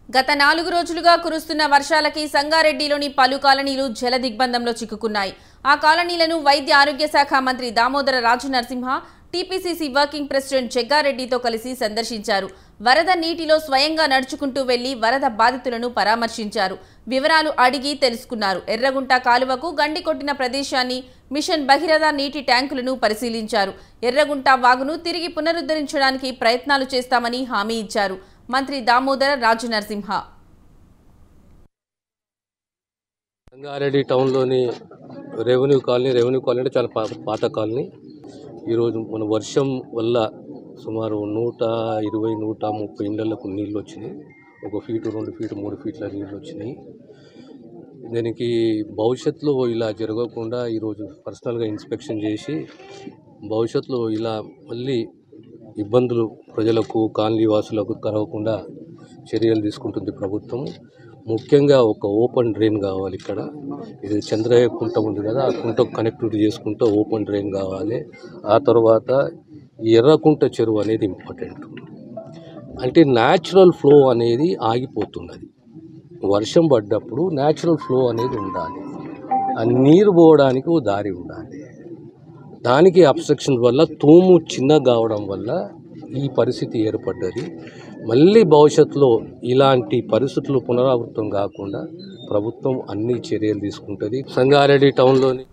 గత 4 రోజులుగా కురుస్తున్న వర్షాలకి సంగారెడ్డిలోని పలు కాలనీలు జల దిగ్బంధంలో చిక్కుకున్నాయి. ఆ కాలనీలను వైద్య ఆరోగ్య శాఖ మంత్రి Damodara Rajanarasimha TPCC working president జగ్గారెడ్డితో కలిసి సందర్శించారు. వరద నీటిలో స్వయంగా నడుచుకుంటూ వెళ్లి వరద బాధితులను పరామర్శించారు. వివరాలు అడిగి తెలుసుకున్నారు. ఎర్రగుంట కాలువకు గండి కొట్టిన ప్రదేశాన్ని, మిషన్ భగీరథ నీటి ట్యాంకులను పరిశీలించారు. ఎర్రగుంట వాగును తిరిగి పునరుద్ధరించడానికి ప్రయత్నాలు చేస్తామని హామీ ఇచ్చారు మంత్రి దామోదర రాజనరసింహ. సంగారెడ్డి టౌన్లోని రెవెన్యూ కాలనీ అంటే చాలా పాత కాలనీ. ఈరోజు మన వర్షం వల్ల సుమారు 120-130 ఇళ్లకు నీళ్ళు వచ్చినాయి. 1 ఫీటు 2 ఫీటు 3 ఫీట్ల నీళ్ళు వచ్చినాయి. దీనికి భవిష్యత్తులో ఇలా జరగకుండా ఈరోజు పర్సనల్గా ఇన్స్పెక్షన్ చేసి భవిష్యత్తులో ఇలా మళ్ళీ ఇబ్బందులు ప్రజలకు కాలనీ వాసులకు కలగకుండా చర్యలు తీసుకుంటుంది ప్రభుత్వం. ముఖ్యంగా ఒక ఓపెన్ డ్రైన్ కావాలి. ఇక్కడ ఇది చంద్రయ్య కుంట ఉంది కదా, ఆ కుంటకు కనెక్టివిటీ చేసుకుంటూ ఓపెన్ డ్రైన్ కావాలి. ఆ తర్వాత ఎర్రకుంట చెరువు అనేది ఇంపార్టెంట్. అంటే న్యాచురల్ ఫ్లో అనేది ఆగిపోతున్నది. వర్షం పడ్డప్పుడు న్యాచురల్ ఫ్లో అనేది ఉండాలి. ఆ నీరు పోవడానికి ఓ దారి ఉండాలి. దానికి అబ్స్ట్రక్షన్ వల్ల తూము చిన్న కావడం వల్ల ఈ పరిస్థితి ఏర్పడ్డది. మళ్ళీ భవిష్యత్తులో ఇలాంటి పరిస్థితులు పునరావృతం కాకుండా ప్రభుత్వం అన్ని చర్యలు తీసుకుంటుంది. సంగారెడ్డి టౌన్లోని